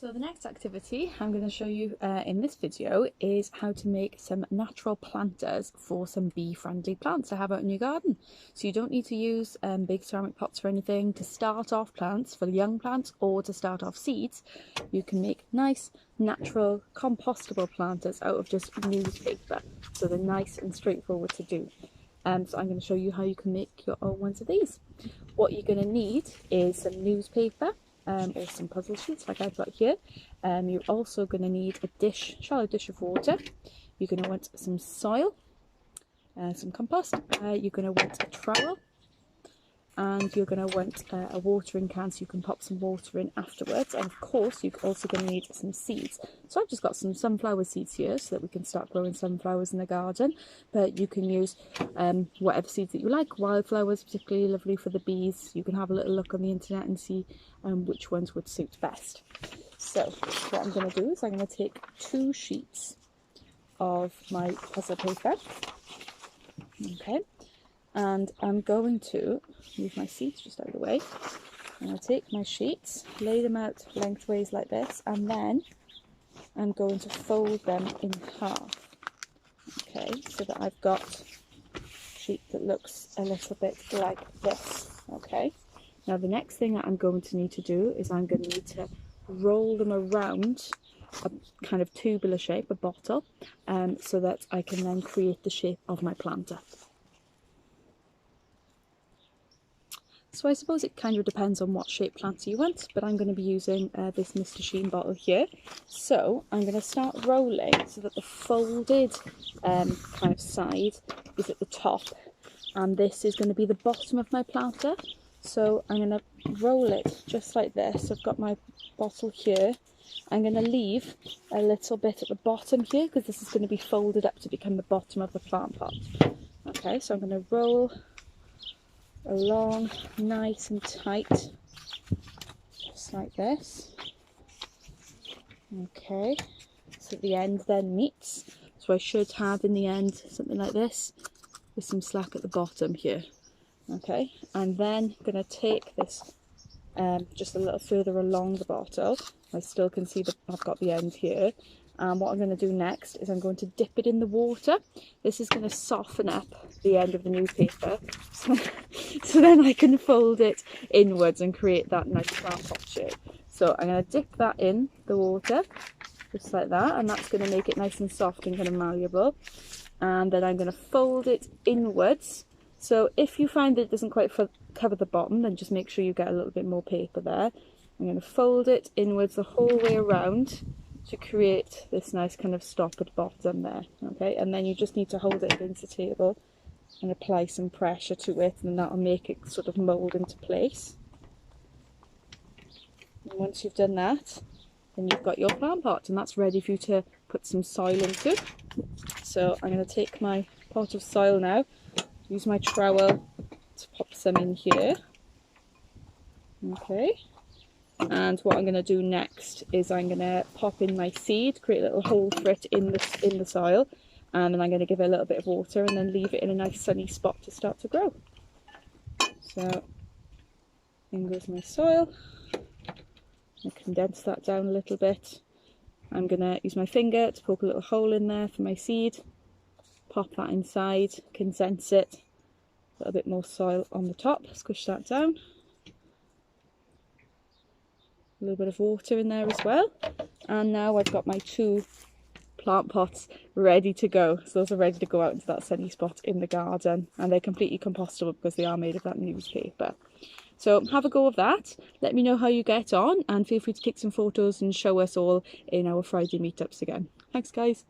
So the next activity I'm going to show you in this video is how to make some natural planters for some bee-friendly plants to have out in your garden. So you don't need to use big ceramic pots or anything to start off plants for young plants or to start off seeds. You can make nice, natural, compostable planters out of just newspaper. So they're nice and straightforward to do. So I'm going to show you how you can make your own ones of these. What you're going to need is some newspaper. Or some puzzle sheets like I've got here. You're also going to need a shallow dish of water. You're going to want some soil, some compost. You're going to want a trowel, and you're going to want a watering can so you can pop some water in afterwards. And of course you're also going to need some seeds. So I've just got some sunflower seeds here so that we can start growing sunflowers in the garden, but you can use whatever seeds that you like. Wildflowers particularly lovely for the bees. You can have a little look on the internet and see which ones would suit best. So what I'm going to do is I'm going to take 2 sheets of my puzzle paper, okay, and I'm going to move my seeds just out of the way. I'm going to take my sheets, lay them out lengthways like this, and then I'm going to fold them in half, okay, so that I've got a sheet that looks a little bit like this, okay. Now the next thing that I'm going to need to do is I'm going to need to roll them around a kind of tubular shape, a bottle, so that I can then create the shape of my planter. So I suppose it kind of depends on what shape planter you want, but I'm going to be using this Mr. Sheen bottle here. So I'm going to start rolling so that the folded kind of side is at the top, and this is going to be the bottom of my planter. So I'm going to roll it just like this. I've got my bottle here. I'm going to leave a little bit at the bottom here because this is going to be folded up to become the bottom of the plant pot. Okay, so I'm going to roll along nice and tight, just like this. Okay, so the end then meets. So I should have in the end something like this with some slack at the bottom here. Okay, and then I'm going to take this just a little further along the bottle. I still can see that I've got the end here. And what I'm going to do next is I'm going to dip it in the water. This is going to soften up the end of the newspaper, so then I can fold it inwards and create that nice plant pot shape. So I'm going to dip that in the water, just like that, and that's going to make it nice and soft and kind of malleable. And then I'm going to fold it inwards. So if you find that it doesn't quite cover the bottom, then just make sure you get a little bit more paper there. I'm going to fold it inwards the whole way around to create this nice kind of stop at bottom there, okay, and then you just need to hold it against the table and apply some pressure to it, and that'll make it sort of mould into place. And once you've done that, then you've got your plant pot, and that's ready for you to put some soil into. So I'm going to take my pot of soil now, use my trowel to pop some in here, okay. And what I'm going to do next is I'm going to pop in my seed, create a little hole for it in the soil, and then I'm going to give it a little bit of water and then leave it in a nice sunny spot to start to grow. So in goes my soil. I condense that down a little bit. I'm going to use my finger to poke a little hole in there for my seed, pop that inside, condense it, a little bit more soil on the top, squish that down. A little bit of water in there as well, and now I've got my 2 plant pots ready to go. So those are ready to go out into that sunny spot in the garden, and they're completely compostable because they are made of that newspaper. So have a go of that, let me know how you get on, and feel free to take some photos and show us all in our Friday meetups again. Thanks guys.